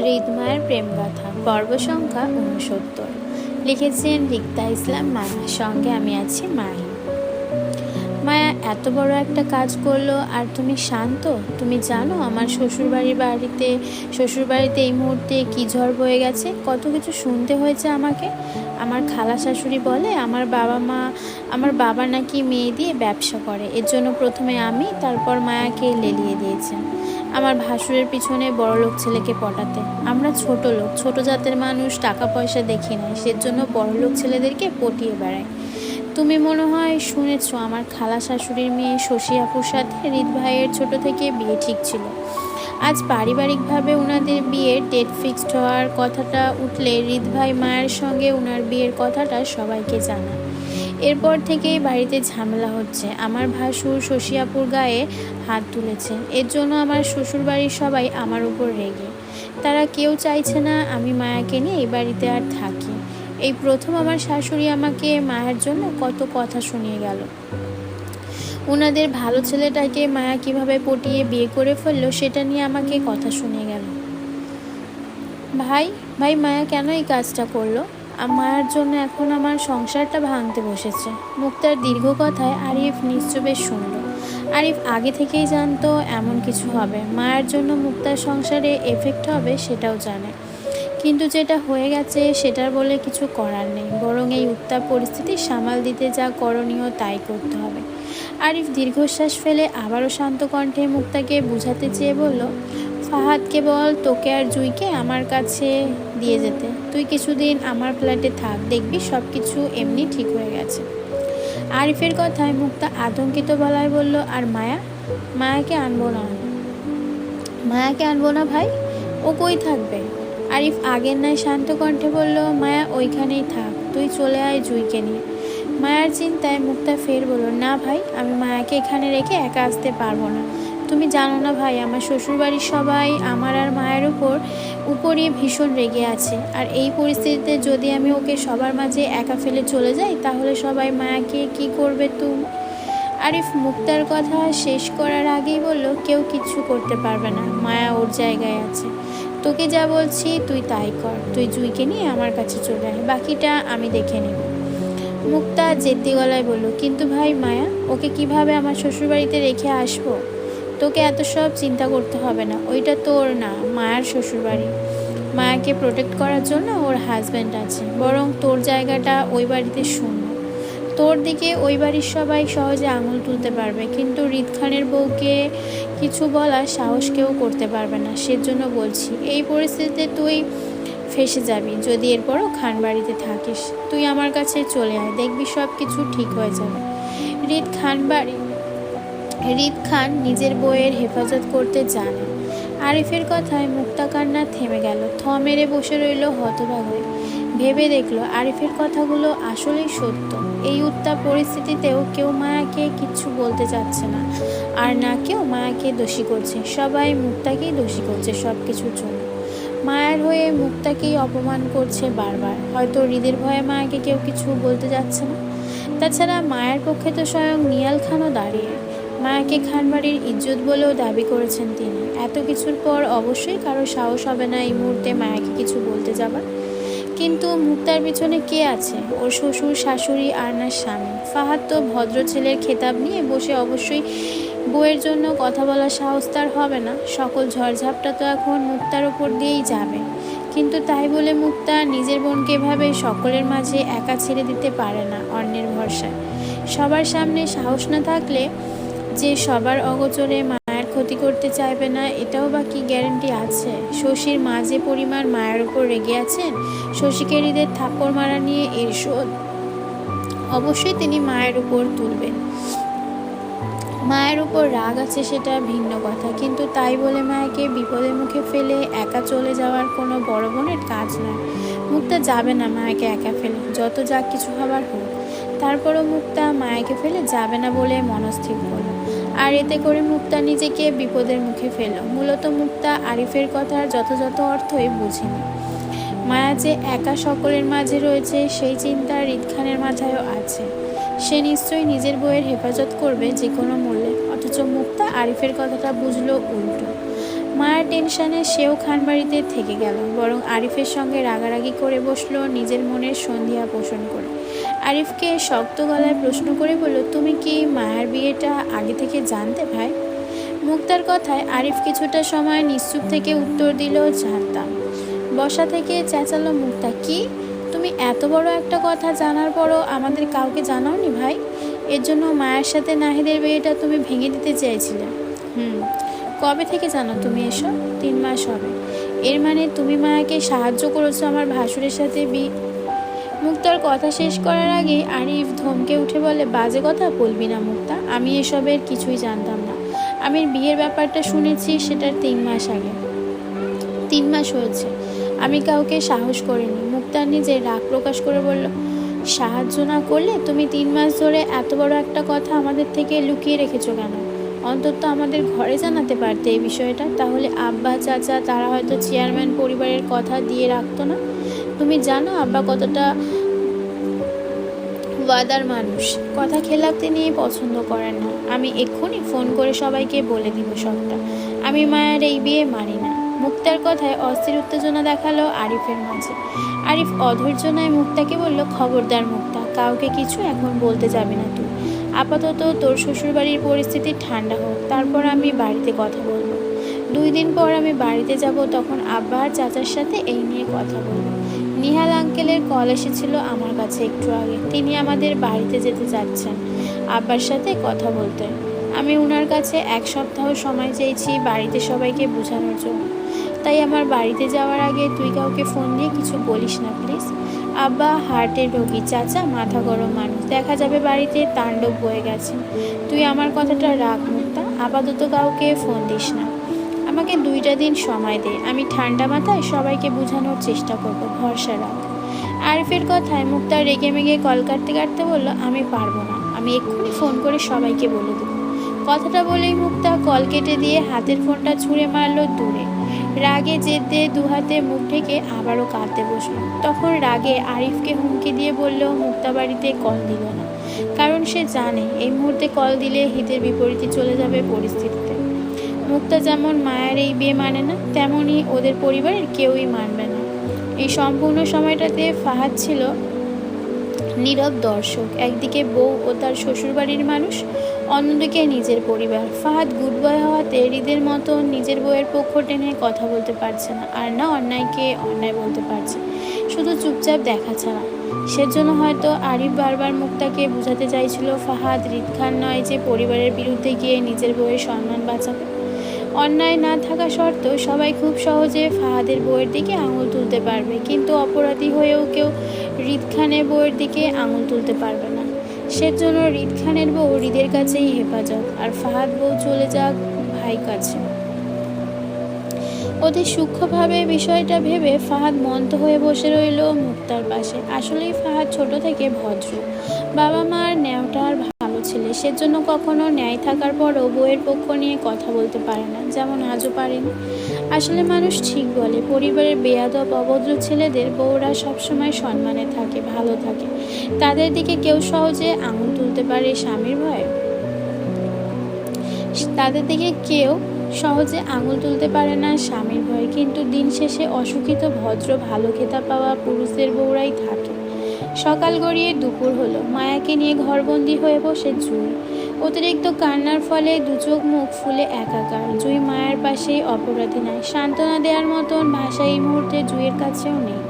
হৃদমায়ের প্রেমগাথা পর্ব সংখ্যা ৬৯। লিখেছেন রিক্তা ইসলাম মায়া। সঙ্গে আমি আছি মাহি। মায়া এত বড় একটা কাজ করলো আর তুমি শান্ত? তুমি জানো আমার শ্বশুরবাড়িতে এই মুহূর্তে কি ঝড় বয়ে গেছে, কত কিছু শুনতে হয়েছে আমাকে। আমার খালা শাশুড়ি বলে আমার বাবা নাকি মেয়ে দিয়ে ব্যবসা করে, এর জন্য প্রথমে আমি তারপর মায়াকে লেলিয়ে দিয়েছেন আমার ভাসুরের পিছনে বড়লোক ছেলেকে পটাতে। আমরা ছোট লোক, ছোট জাতের মানুষ, টাকা পয়সা দেখি না, সেজন্য বড়লোক ছেলেদেরকে পটিয়ে বেড়ায়। তুমি মনে হয় শুনেছ আমার খালা শাশুড়ির মেয়ে শশী আপুর সাথে হৃদ ভাইয়ের ছোট থেকে বিয়ে ঠিক ছিল। আজ পারিবারিকভাবে ওনাদের বিয়ের ডেট ফিক্সড হওয়ার কথাটা উঠলে হৃদ ভাই মায়ের সঙ্গে ওনার বিয়ের কথাটা সবাইকে জানায়। এরপর থেকেই বাড়িতে ঝামেলা হচ্ছে। আমার ভাসুর শশী আপুর গায়ে হাত তুলেছেন, এর জন্য আমার শ্বশুরবাড়ির সবাই আমার উপর রেগে। তারা কেউ চাইছে না আমি মায়াকে নিয়ে এই বাড়িতে আর থাকি। এই প্রথম আমার শাশুড়ি আমাকে মায়ের জন্য কত কথা শুনিয়ে গেল। ওনাদের ভালো ছেলেটাকে মায়া কিভাবে পটিয়ে বিয়ে করে ফেললো সেটা নিয়ে আমাকে কথা শুনিয়ে গেল। ভাই মায়া কেন এই কাজটা করলো? মায়ের জন্য এখন আমার সংসারটা ভাঙতে বসেছে। মুক্তার দীর্ঘ কথায় আরিফ নিশ্চুপে শুনল। আরিফ আগে থেকেই জানতো এমন কিছু হবে, মায়ের জন্য মুক্তার সংসারে এফেক্ট হবে সেটাও জানে। কিন্তু যেটা হয়ে গেছে সেটার বলে কিছু করার নেই, বরং এই উত্তাপ পরিস্থিতি সামাল দিতে যা করণীয় তাই করতে হবে। আরিফ দীর্ঘশ্বাস ফেলে আবারও শান্ত কণ্ঠে মুক্তাকে বুঝাতে চেয়ে বলল, ফাহাদকে বল তোকে আর জুইকে আমার কাছে দিয়ে যেতে। তুই কিছুদিন আমার ফ্ল্যাটে থাক, দেখবি সব কিছু এমনি ঠিক হয়ে গেছে। আরিফের কথায় মুক্তা আতঙ্কিত গলায় বলল, আর মায়াকে আনবো না ভাই, ও কই থাকবে? আরিফ আগের নয় শান্ত কণ্ঠে বলল, মায়া ওইখানেই থাক, তুই চলে আয় জুইকে নিয়ে। মায়ার চিন্তায় মুক্তা ফের বলল, না ভাই, আমি মায়াকে এখানে রেখে একা আসতে পারবো না। তুমি জানো না ভাই, আমার শ্বশুরবাড়ির সবাই আমার আর মায়ের উপরই ভীষণ রেগে আছে। আর এই পরিস্থিতিতে যদি আমি ওকে সবার মাঝে একা ফেলে চলে যাই তাহলে সবাই মায়াকে কি করবে তুমি? আরিফ মুক্তার কথা শেষ করার আগেই বলল, কেউ কিচ্ছু করতে পারবে না, মায়া ওর জায়গায় আছে। তোকে যা বলছি তুই তাই কর, তুই জুইকে নিয়ে আমার কাছে চলে আয়, বাকিটা আমি দেখে নেব। মুক্তা জেদ্দি গলায় বলল, কিন্তু ভাই মায়া, ওকে কিভাবে আমার শ্বশুরবাড়িতে রেখে আসবো? তোকে এত সব চিন্তা করতে হবে না, ওইটা তোর না, মায়ার শ্বশুরবাড়ি। মায়াকে প্রোটেক্ট করার জন্য ওর হাজব্যান্ড আছে, বরং তোর জায়গাটা ওই বাড়িতে শূন্য। তোর দিকে ওই বাড়ির সবাই সহজে আঙুল তুলতে পারবে, কিন্তু হৃদ খানের বউকে কিছু বলার সাহস কেউ করতে পারবে না। সেজন্য বলছি, এই পরিস্থিতিতে তুই ফেঁসে যাবি যদি এরপরও খান বাড়িতে থাকিস। তুই আমার কাছে চলে আয়, দেখবি সব কিছু ঠিক হয়ে যাবে। হৃদ খান নিজের বউয়ের হেফাজত করতে জানে। আরিফের কথায় মুক্তা কান্না থেমে গেল, মেরে বসে রইল হতবাক হয়ে। ভেবে দেখলো আরিফের কথাগুলো আসলেই সত্য। এই উত্তাপ পরিস্থিতিতেও কেউ মায়াকে কিচ্ছু বলতে চাচ্ছে না, আর না কেউ মায়াকে দোষী করছে, সবাই মুক্তাকেই দোষী করছে সব কিছুর জন্য। মায়ের হয়ে মুক্তাকেই অপমান করছে বারবার। হয়তো হৃদের ভয়ে মায়াকে কেউ কিছু বলতে যাচ্ছে না। তাছাড়া মায়ের পক্ষে তো স্বয়ং নিয়াল খানও দাঁড়িয়ে। মায়াকে খানবাড়ির ইজ্জত বলেও দাবি করেছেন তিনি। এত কিছুর পর অবশ্যই কারো সাহস হবে না এই মুহূর্তে মায়াকে কিছু বলতে যাবার। কিন্তু মুক্তার পিছনে কে আছে? ওর শ্বশুর, শাশুড়ি আর না স্বামী? ফাহাদ তো ভদ্র ছেলের খেতাব নিয়ে বসে, অবশ্যই বউয়ের জন্য কথা বলার সাহস তার হবে না। সকল ঝড়ঝাপটা তো এখন মুক্তার ওপর দিয়েই যাবে। কিন্তু তাই বলে মুক্তা নিজের বোনকে এভাবে সকলের মাঝে একা ছেড়ে দিতে পারে না অন্যের ভরসায়। সবার সামনে সাহস না থাকলে যে সবার অগোচরে মায়ের ক্ষতি করতে চাইবে না, এটাও বা কি গ্যারান্টি আছে? শশীর মা যে পরিমাণ মায়ের উপর রেগে আছেন, শশীকে হৃদের থাপ্পড় মারা নিয়ে এর শোধ অবশ্যই তিনি মায়ের উপর তুলবেন। মায়ের উপর রাগ আছে সেটা ভিন্ন কথা, কিন্তু তাই বলে মায়াকে বিপদের মুখে ফেলে একা চলে যাওয়ার কোনো বড় বোনের কাজ নয়। মুক্তা যাবে না মায়াকে একা ফেলে, যত যা কিছু হবার হোক। তারপরও মুক্তা মায়াকে ফেলে যাবে না বলে মনস্থির করল, আর এতে করে মুক্তা নিজেকে বিপদের মুখে ফেলল। মূলত মুক্তা আরিফের কথার যথাযথ অর্থই বুঝেনি। মায়া যে একা সকলের মাঝে রয়েছে সেই চিন্তা হৃদ খানের মাথায়ও আছে। সে নিশ্চয়ই নিজের বউয়ের হেফাজত করবে যে কোনো মূল্যে, অথচ মুক্তা আরিফের কথাটা বুঝলো উল্টো। মায়ের টেনশনে সেও খানবাড়িতে থেকে গেল, বরং আরিফের সঙ্গে রাগারাগি করে বসলো, নিজের মনের সন্ধিয়া পোষণ করে। আরিফকে শক্ত গলায় প্রশ্ন করে বলল, তুমি কি মায়ের বিয়েটা আগে থেকে জানতে ভাই? মুক্তার কথায় আরিফ কিছুটা সময় নিশ্চুপ থেকে উত্তর দিল, জানতাম। বসা থেকে চেঁচালো মুক্তা, কি? তুমি এত বড় একটা কথা জানার পরও আমাদের কাউকে জানাওনি ভাই? এর জন্য মায়ের সাথে নাহিদের বিয়েটা তুমি ভেঙে দিতে চেয়েছিলে? কবে থেকে জানো তুমি এসব? 3 মাস হবে। এর মানে তুমি মায়াকে সাহায্য করেছো আমার ভাসুরের সাথে মুক্তার কথা শেষ করার আগে আরিফ ধমকে উঠে বলে, বাজে কথা বলবি না মুক্তা, আমি এসবের কিছুই জানতাম না। আমি বিয়ের ব্যাপারটা শুনেছি সেটার 3 মাস আগে। 3 মাস হয়েছে, আমি কাউকে সাহস করিনি। মুক্তা নিজে রাগ প্রকাশ করে বলল, সাহায্য না করলে তুমি 3 মাস ধরে এত বড় একটা কথা আমাদের থেকে লুকিয়ে রেখেছো কেন? অন্তত আমাদের ঘরে জানাতে পারতে এই বিষয়টা, তাহলে আব্বা চাচা তারা হয়তো চেয়ারম্যান পরিবারের কথা দিয়ে রাখতো না। তুমি জানো আব্বা কতটা ওয়াদার মানুষ, কথা খেলাপ তিনি পছন্দ করেন না। আমি এক্ষুনি ফোন করে সবাইকে বলে দিব সবটা। আমি মায়ের এই বিয়ে মানি না। মুক্তার কথায় অস্থির উত্তেজনা দেখালো আরিফের মাঝে। আরিফ অধৈর্য নয় মুক্তাকে বলল, খবরদার মুক্তা, কাউকে কিছু এখন বলতে যাবি না তুই। আপাতত তোর শ্বশুরবাড়ির পরিস্থিতি ঠান্ডা হোক, তারপর আমি বাড়িতে কথা বলবো। 2 দিন পর আমি বাড়িতে যাব, তখন আব্বা আর চাচার সাথে এই নিয়ে কথা বলবো। নিহাল আঙ্কেলের কল এসেছিল আমার কাছে একটু আগে, তিনি আমাদের বাড়িতে যেতে চাচ্ছেন আব্বার সাথে কথা বলতে। আমি ওনার কাছে 1 সপ্তাহ সময় চেয়েছি বাড়িতে সবাইকে বোঝানোর জন্য। তাই আমার বাড়িতে যাওয়ার আগে তুই কাউকে ফোন দিয়ে কিছু বলিস না প্লিজ। আব্বা হার্টের রোগী, চাচা মাথা গরম মানুষ, দেখা যাবে বাড়িতে তাণ্ডব বয়ে গেছে। তুই আমার কথাটা রাখ মুক্তা, আপাতত কাউকে ফোন দিস না। আমাকে 2টা দিন সময় দে, আমি ঠান্ডা মাথায় সবাইকে বোঝানোর চেষ্টা করব, ভরসা রাখ। আরিফের কথায় মুক্তা রেগে মেগে কল কাটতে কাটতে বলল, আমি পারবো না, আমি এক্ষুনি ফোন করে সবাইকে বলে দেবো। কথাটা বলেই মুক্তা কল কেটে দিয়ে হাতের ফোনটা ছুঁড়ে মারল দূরে। রাগে জেদে 2 হাতে মুখ ঢেকে আবারও কাঁদতে বসলো। তখন রাগে আরিফকে হুমকি দিয়ে বলল, মুক্তা বাড়িতে কল দিল না, কারণ সে জানে এই মুহূর্তে কল দিলে হিতের বিপরীতে চলে যাবে পরিস্থিতিতে। মুক্তা যেমন মায়ের এই বিয়ে মানে না, তেমনই ওদের পরিবারের কেউই মানবে না। এই সম্পূর্ণ সময়টাতে ফাহাদ ছিল নীরব দর্শক। একদিকে বউ ও তার শ্বশুরবাড়ির মানুষ, অন্যদিকে নিজের পরিবার। ফাহাদ গুড বয় হওয়াতে হৃদের মতো নিজের বউয়ের পক্ষ টেনে কথা বলতে পারছে না, আর না অন্যায়কে অন্যায় বলতে পারছে, শুধু চুপচাপ দেখা ছাড়া। সেজন্য হয়তো আরিফ বারবার মুক্তাকে বোঝাতে চাইছিল ফাহাদ হৃদ খান নয় যে পরিবারের বিরুদ্ধে গিয়ে নিজের বউয়ের সম্মান বাঁচাবে। অন্যায় না থাকা সত্ত্বেও সবাই খুব সহজে ফাহাদের বউয়ের দিকে আঙুল তুলতে পারবে, কিন্তু অপরাধী হয়েও কেউ হৃদ খানের বউয়ের দিকে আঙুল তুলতে পারবে না। সেজন্য হৃদ খানের বউ হৃদের কাছেই হেফাজত, আর ফাহাদ বউ চলে যাক ভাই কাছে। অতি সূক্ষ্মভাবে বিষয়টা ভেবে ফাহাদ মন্ত হয়ে বসে রইল মুক্তার পাশে। আসলেই ফাহাদ ছোট থেকে ভদ্র, বাবা মার ন্যায়টা আর ভালো ছেলে, সেজন্য কখনো ন্যায় থাকার পরও বউয়ের পক্ষ নিয়ে কথা বলতে পারে না, যেমন আজও পারেনি। আসলে মানুষ ঠিক বলে, পরিবারের বেয়াদব অভদ্র ছেলেদের বউরা সবসময় সম্মানে থাকে, ভালো থাকে। তাদের দিকে কেউ সহজে আঙুল তুলতে পারে স্বামীর ভয়ে? তাদের দিকে কেউ সহজে আঙুল তুলতে পারে না স্বামীর ভয়ে, কিন্তু দিন শেষে অশিক্ষিত ভদ্র ভালো খেতা পাওয়া পুরুষদের বউরাই থাকে। সকাল গড়িয়ে দুপুর হলো। মায়াকে নিয়ে ঘরবন্দি হয়ে বসে জুই। অতিরিক্ত কান্নার ফলে 2 চোখ মুখ ফুলে একাকার। জুই মায়ের পাশেই অপরাধী নয়, সান্ত্বনা দেওয়ার মতন ভাষা এই মুহূর্তে জুইয়ের কাছেও নেই।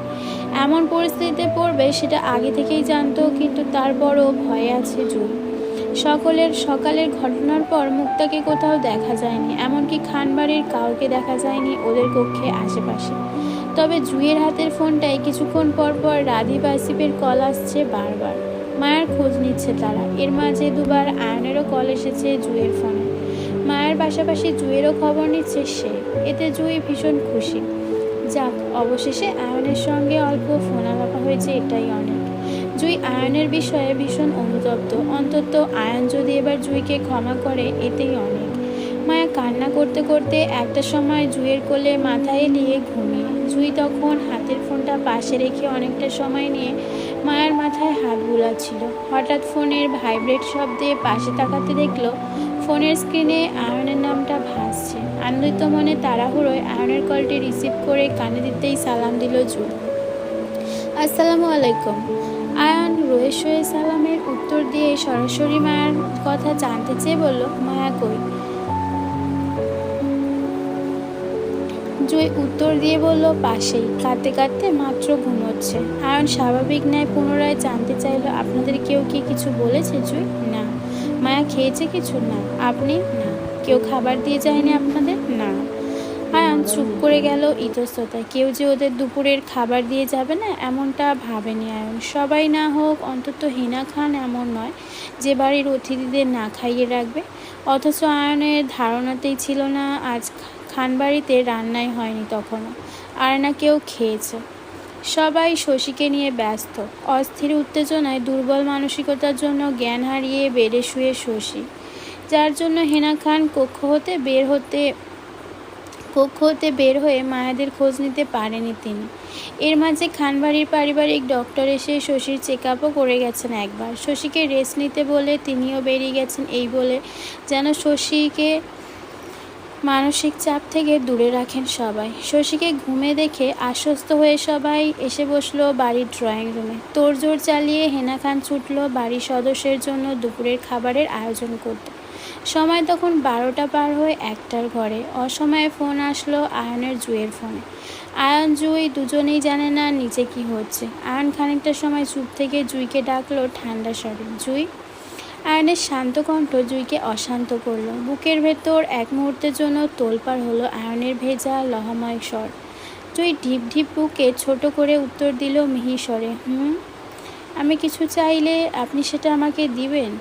এমন পরিস্থিতিতে পড়বে সেটা আগে থেকেই জানতো, কিন্তু তারপরও ভয়ে আছে জুই। সকালের ঘটনার পর মুক্তাকে কোথাও দেখা যায়নি, এমনকি খানবাড়ির কাউকে দেখা যায়নি ওদের কক্ষে আশেপাশে। তবে জুইয়ের হাতের ফোনটায় কিছুক্ষণ পর পর রাধীব আসিফের কল আসছে বারবার। মায়ের খোঁজ নিচ্ছে তারা। এর মাঝে 2 বার আয়নেরও কল এসেছে জুইয়ের ফোনে। মায়ের পাশাপাশি জুইয়েরও খবর নিচ্ছে সে। এতে জুই ভীষণ খুশি। যাক, অবশেষে আয়নের সঙ্গে অল্প ফোনালাপা হয়েছে, এটাই অনেক। জুই আয়নের বিষয়ে ভীষণ অনুতপ্ত। অন্তত আয়ন যদি এবার জুইকে ক্ষমা করে, এতেই অনেক। মায়া কান্না করতে করতে একটা সময় জুইয়ের কোলে মাথায় এলিয়ে ঘুমিয়ে। জুই তখন হাতের ফোনটা পাশে রেখে অনেকটা সময় নিয়ে মায়ের মাথায় হাত বুলাচ্ছিল। হঠাৎ ফোনের ভাইব্রেট শব্দে পাশে তাকাতে দেখলো ফোনের স্ক্রিনে আয়নের নামটা ভাসছে। আনন্দিত মনে তাড়াহুড়োয় আয়নের কলটি রিসিভ করে কানে দিতেই সালাম দিল জুই। আসসালামু আলাইকুম। আয়ান রয়ে শোয়ে সালামের উত্তর দিয়ে সরাসরি মায়ের কথা জানতে চেয়ে বলল, মায়া কই? জুই উত্তর দিয়ে বলল, পাশেই, কাঁদতে কাঁদতে মাত্র ঘুমোচ্ছে। আয়ন স্বাভাবিক ন্যায় পুনরায় জানতে চাইল, আপনাদের কেউ কি কিছু বলেছে জুই? না। মায়া খেয়েছে কিছু? না। আপনি? না। কেউ খাবার দিয়ে যায়নি আপনাদের? না। আয়ান চুপ করে গেল ইতস্ততায়। কেউ যে ওদের দুপুরের খাবার দিয়ে যাবে না এমনটা ভাবেনি আয়ন। সবাই না হোক, অন্তত হিনা খান এমন নয় যে বাড়ির অতিথিদের না খাইয়ে রাখবে। অথচ আয়নের ধারণাতেই ছিল না আজ খানবাড়িতে রান্নাই হয়নি তখনও, আর না কেউ খেয়েছে। সবাই শশীকে নিয়ে ব্যস্ত। অস্থির উত্তেজনায় দুর্বল মানসিকতার জন্য জ্ঞান হারিয়ে বেডে শুয়ে শশী, যার জন্য হেনা খান কক্ষ হতে বের হয়ে মায়াদের খোঁজ নিতে পারেনি তিনি। এর মাঝে খানবাড়ির পারিবারিক ডক্টর এসে শশীর চেক আপও করে গেছেন একবার। শশীকে রেস্ট নিতে বলে তিনিও বেরিয়ে গেছেন, এই বলে যেন শশীকে মানসিক চাপ থেকে দূরে রাখেন সবাই। শশীকে ঘুমে দেখে আশ্বস্ত হয়ে সবাই এসে বসলো বাড়ির ড্রয়িং রুমে। তোড়জোড় চালিয়ে হেনা খান ছুটল বাড়ির সদস্যের জন্য দুপুরের খাবারের আয়োজন করতে। সময় তখন 12টা পার হয়ে 1টার ঘরে। অসময়ে ফোন আসলো আয়নের জুইয়ের ফোনে। আয়ন জুই দুজনেই জানে না নিচে কি হচ্ছে। আয়ন খানিকটা সময় চুপ থেকে জুইকে ডাকলো ঠান্ডা স্বরে, জুই। আয়নের শান্ত কণ্ঠ জুইকে অশান্ত করলো। বুকের ভেতর এক মুহূর্তের জন্য তোলপাড় হলো আয়নের ভেজা লহাময় স্বর। জুই ঢিপ ঢিপ বুকে ছোট করে উত্তর দিল মিহি স্বরে, আমি কিছু চাইলে আপনি সেটা আমাকে দিবেন?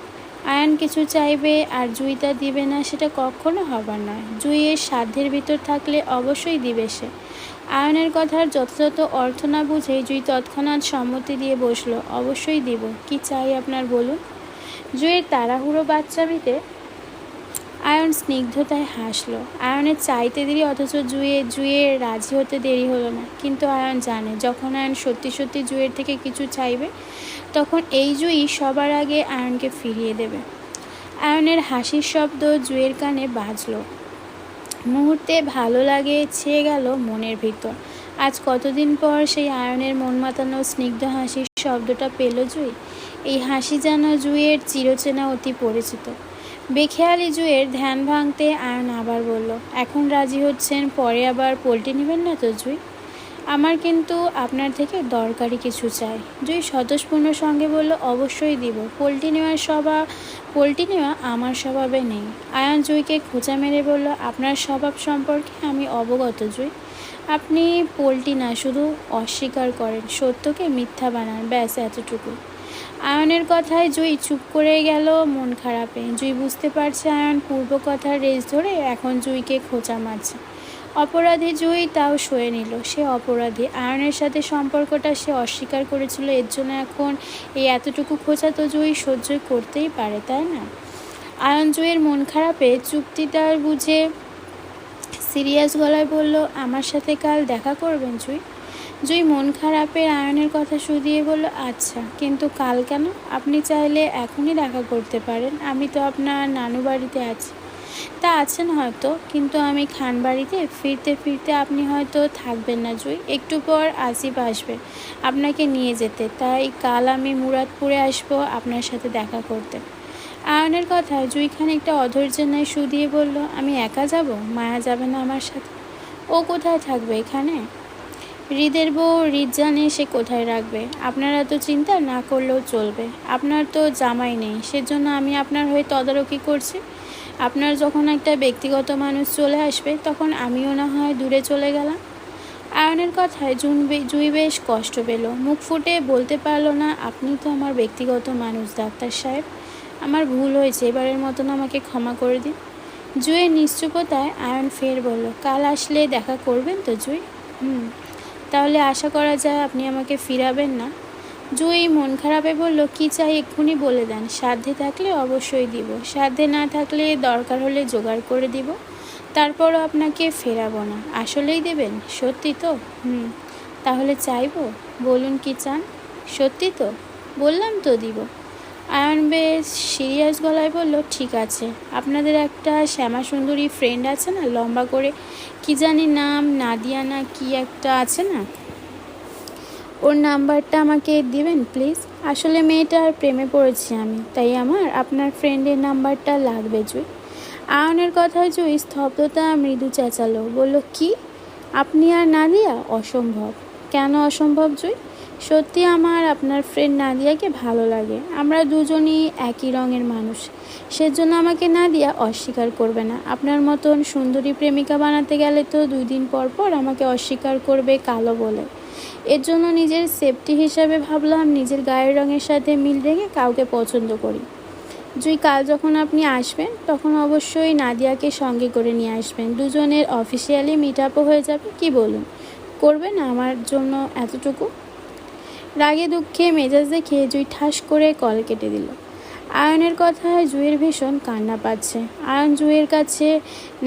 আয়ন কিছু চাইবে আর জুই তা দিবে না, সেটা কখনো হবার নয়। জুইয়ের সাধ্যের ভিতর থাকলে অবশ্যই দিবে সে। আয়নের কথার যথাযথ অর্থ না বুঝেই জুই তৎক্ষণাৎ সম্মতি দিয়ে বসলো, অবশ্যই দিব। কি চাই আপনার বলুন? জুইয়ের তাড়াহুড়ো বাচ্চামিতে আয়ন স্নিগ্ধতায় হাসলো। আয়নের চাইতে দেরি, অথচ জুইয়ের রাজি হতে দেরি হলো না। কিন্তু আয়ন জানে যখন আয়ন সত্যি সত্যি জুইয়ের থেকে কিছু চাইবে তখন এই জুই সবার আগে আয়নকে ফিরিয়ে দেবে। আয়নের হাসির শব্দ জুইয়ের কানে বাজলো। মুহূর্তে ভালো লাগে ছেয়ে গেল মনের ভিতর। আজ কতদিন পর সেই আয়নের মন মাতানো স্নিগ্ধ হাসির শব্দটা পেল জুই। এই হাসি যেন জুইয়ের চিরচেনা অতি পরিচিত। বেখেয়ালি জুইয়ের ধ্যান ভাঙতে আয়ন আবার বলল, এখন রাজি হচ্ছেন, পরে আবার পল্টি নেবেন না তো জুই? আমার কিন্তু আপনার থেকে দরকারি কিছু চাই। জুই স্বতঃস্ফূর্ণ সঙ্গে বলল, অবশ্যই দিব। পল্টি নেওয়া আমার স্বভাবে নেই। আয়ন জুইকে খোঁচা মেরে বলল, আপনার স্বভাব সম্পর্কে আমি অবগত জুই। আপনি পল্টি না, শুধু অস্বীকার করেন, সত্যকে মিথ্যা বানান, ব্যাস এতটুকু। আয়নের কথায় জুই চুপ করে গেল মন খারাপে। জুই বুঝতে পারছে আয়ন পূর্ব কথার রেশ ধরে এখন জুইকে খোঁচা মারছে। অপরাধী জুই তাও সয়ে নিল। সে অপরাধী। আয়নের সাথে সম্পর্কটা সে অস্বীকার করেছিল, এর জন্য এখন এই এতটুকু খোঁচা তো জুই সহ্য করতেই পারে, তাই না? আয়ন জুইয়ের মন খারাপে চুক্তিটার বুঝে সিরিয়াস গলায় বলল, আমার সাথে কাল দেখা করবেন জুই? জুই মন খারাপের আয়নের কথা শুধিয়ে বলল, আচ্ছা, কিন্তু কাল কেন? আপনি চাইলে এখনই দেখা করতে পারেন। আমি তো আপনার নানু বাড়িতে আছি। তা আছেন হয়তো, কিন্তু আমি খানবাড়িতে ফিরতে ফিরতে আপনি হয়তো থাকবেন না জুই। একটু পর আসিফ আসবে আপনাকে নিয়ে যেতে, তাই কাল আমি মুরাদপুরে আসবো আপনার সাথে দেখা করতে। আয়নের কথায় জুই খানিকটা অধৈর্যের ন্যায় শুধিয়ে বলল, আমি একা যাব? মায়া যাবে না আমার সাথে? ও কোথায় থাকবে এখানে? হৃদের বউ হৃদ জানে সে কোথায় রাখবে। আপনারা তো চিন্তা না করলেও চলবে। আপনার তো জামাই নেই, সেজন্য আমি আপনার হয়ে তদারকি করছি। আপনার যখন একটা ব্যক্তিগত মানুষ চলে আসবে তখন আমিও না হয় দূরে চলে গেলাম। আয়নের কথায় জুই বেশ কষ্ট পেল। মুখ ফুটে বলতে পারল না, আপনি তো আমার ব্যক্তিগত মানুষ ডাক্তার সাহেব। আমার ভুল হয়েছে, এবারের মতন আমাকে ক্ষমা করে দিন। জুইয়ের নিশ্চুপতায় আয়ন ফের বলল, কাল আসলে দেখা করবেন তো জুই? তাহলে আশা করা যায় আপনি আমাকে ফিরাবেন না? জুই মন খারাপে বলল, কি চাই এক্ষুনি বলে দেন। সাধ্যে থাকলে অবশ্যই দিব, সাধ্যে না থাকলে দরকার হলে জোগাড় করে দিব, তারপরও আপনাকে ফেরাবো না। আসলেই দেবেন? সত্যি তো? তাহলে চাইবো। বলুন কি চান? সত্যি তো? বললাম তো দিব। আয়ন বেশ সিরিয়াস গলায় বলল, ঠিক আছে। আপনাদের একটা শ্যামা সুন্দরী ফ্রেন্ড আছে না, লম্বা করে, কি জানি নাম, নাদিয়া না কি একটা আছে না, ওর নাম্বারটা আমাকে দিবেন প্লিজ? আসলে মেয়েটার প্রেমে পড়েছি আমি, তাই আমার আপনার ফ্রেন্ডের নাম্বারটা লাগবে জুই। আয়নের কথায় জুই স্তব্ধতা মৃদু চেঁচালো, বলল, কি? আপনি আর নাদিয়া? অসম্ভব। কেন অসম্ভব জুই? সত্যি আমার আপনার ফ্রেন্ড নাদিয়াকে ভালো লাগে। আমরা দুজনই একই রঙের মানুষ, সেজন্য আমাকে নাদিয়া অস্বীকার করবে না। আপনার মতন সুন্দরী প্রেমিকা বানাতে গেলে তো 2 দিন পর পর আমাকে অস্বীকার করবে কালো বলে। এর জন্য নিজের সেফটি হিসাবে ভাবলাম নিজের গায়ের রঙের সাথে মিল রেখে কাউকে পছন্দ করি। জুই, কাল যখন আপনি আসবেন তখন অবশ্যই নাদিয়াকে সঙ্গে করে নিয়ে আসবেন। দুজনের অফিসিয়ালি মিট আপও হয়ে যাবে। কি বলুন, করবেন আমার জন্য এতটুকু? রাগে দুঃখে মেজাজ দেখে জুই ঠাস করে কল কেটে দিল। আয়নের কথায় জুইয়ের ভীষণ কান্না পাচ্ছে। আয়ন জুইয়ের কাছে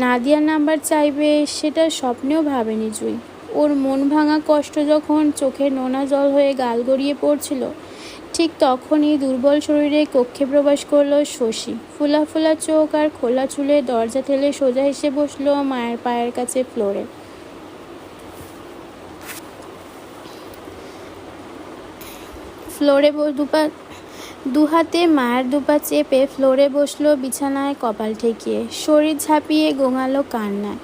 নাদিয়ার নাম্বার চাইবে সেটা স্বপ্নেও ভাবেনি জুই। ওর মন ভাঙা কষ্ট যখন চোখের নোনা জল হয়ে গাল গড়িয়ে পড়ছিল, ঠিক তখনই দুর্বল শরীরে কক্ষে প্রবেশ করলো শশী। ফুলা ফুলা চোখ আর খোলা চুলে দরজা ঠেলে সোজা এসে বসলো মায়ের পায়ের কাছে ফ্লোরে। ফ্লোরে দুহাতে মায়ের দুপা চেপে ফ্লোরে বসলো, বিছানায় কপাল ঠেকিয়ে, শরীর ঝাঁপিয়ে গোঙালো কান্নায়।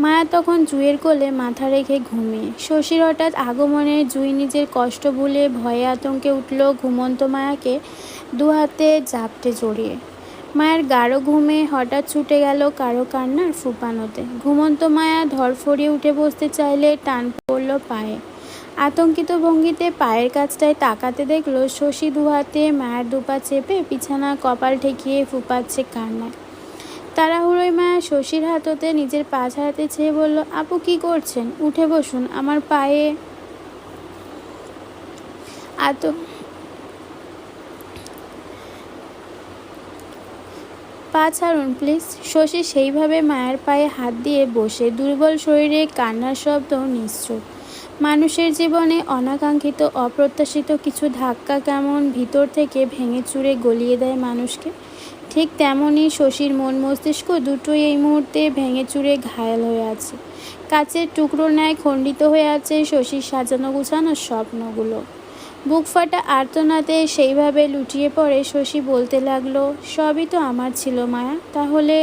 মায়া তখন জুইয়ের কোলে মাথা রেখে ঘুমিয়ে। শশীর হঠাৎ আগমনে জুই নিজের কষ্ট ভুলে ভয়ে আতঙ্কে উঠল ঘুমন্ত মায়াকে দুহাতে জাপটে জড়িয়ে। মায়ের গাঢ় ঘুমে হঠাৎ ছুটে গেল কারো কান্নার ফুপানোতে। ঘুমন্ত মায়া ধরফড়িয়ে উঠে বসতে চাইলে টান পড়ল পায়ে। আতঙ্কিত ভঙ্গিতে পায়ের কাছটায় তাকাতে দেখলো শশী দুহাতে মায়ের দুপা চেপে বিছানা কপাল ঠেকিয়ে ফুপাচ্ছে কান্নায়। তাড়াহুড়োয় মায়া শশীর হাততে নিজের পা ছাড়াতে চেয়ে বলল, আপু কি করছেন? উঠে বসুন, আমার পায়ে পা ছাড়ুন প্লিজ। শশী সেইভাবে মায়ের পায়ে হাত দিয়ে বসে, দুর্বল শরীরে কান্নার শব্দ নিশ্চুপ। মানুষের জীবনে অনাকাঙ্ক্ষিত অপ্রত্যাশিত কিছু ধাক্কা কেমন ভিতর থেকে ভেঙে চুরে গলিয়ে দেয় মানুষকে, ঠিক তেমনই শশীর মন মস্তিষ্ক দুটোই এই মুহূর্তে ভেঙে চুরে ঘায়েল হয়ে আছে। কাচের টুকরোর ন্যায় খণ্ডিত হয়ে আছে শশীর সাজানো গুছানো স্বপ্নগুলো। বুক ফাটা আর্তনাদে সেইভাবে লুটিয়ে পড়ে শশী বলতে লাগলো, সবই তো আমার ছিল মায়া, তাহলে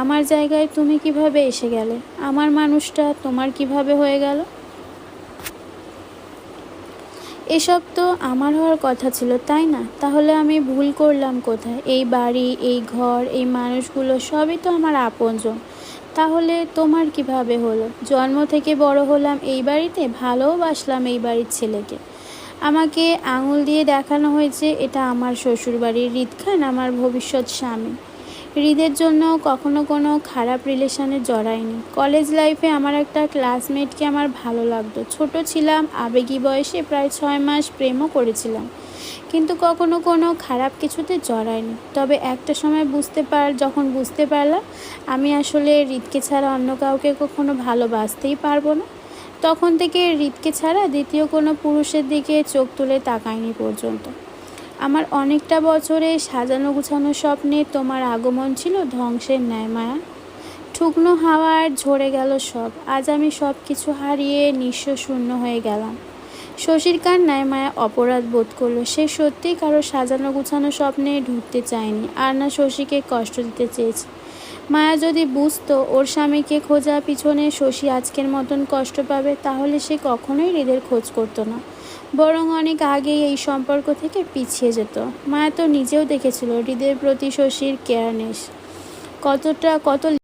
আমার জায়গায় তুমি কিভাবে এসে গেলে? আমার মানুষটা তোমার কিভাবে হয়ে গেল? এসব তো আমার হওয়ার কথা ছিল, তাই না? তাহলে আমি ভুল করলাম কোথায়? এই বাড়ি, এই ঘর, এই মানুষগুলো সবই তো আমার আপনজন। তাহলে তোমার কিভাবে হলো? জন্ম থেকে বড় হলাম এই বাড়িতে, ভালোবাসলাম এই বাড়ির ছেলেকে। আমাকে আঙুল দিয়ে দেখানো হয়েছে এটা আমার শ্বশুরবাড়ির হৃদ খান আমার ভবিষ্যৎ স্বামী। হৃদের জন্য কখনো কোনো খারাপ রিলেশনে জড়াইনি। কলেজ লাইফে আমার একটা ক্লাসমেটকে আমার ভালো লাগতো। ছোট ছিলাম, আবেগী বয়সে প্রায় 6 মাস প্রেমও করেছিলাম, কিন্তু কখনো কোনো খারাপ কিছুতে জড়াইনি। তবে একটা সময় যখন বুঝতে পারলাম আমি আসলে হৃদকে ছাড়া অন্য কাউকে কখনো ভালোবাসতেই পারবো না, তখন থেকে হৃদকে ছাড়া দ্বিতীয় কোনো পুরুষের দিকে চোখ তুলে তাকাইনি পর্যন্ত। আমার অনেকটা বছরে সাজানো গুছানো স্বপ্নে তোমার আগমন ছিল ধ্বংসের ন্যায় মায়া। ঠুকনো হাওয়ার ঝরে গেল সব। আজ আমি সব কিছু হারিয়ে নিঃস্ব শূন্য হয়ে গেলাম। শশীর কান্নায় মায়া অপরাধ বোধ করলো। সে সত্যিই কারো সাজানো গুছানো স্বপ্নে ঢুকতে চায়নি, আর না শশীকে কষ্ট দিতে চেয়েছে। মায়া যদি বুঝতো ওর স্বামীকে খোঁজা পিছনে শশী আজকের মতন কষ্ট পাবে, তাহলে সে কখনোই হৃদের খোঁজ করতো না, বরং অনেক আগেই এই সম্পর্ক থেকে পিছিয়ে যেত। মায়া তো নিজেও দেখেছিল হৃদের প্রতি শশীর কেয়ারনেস কত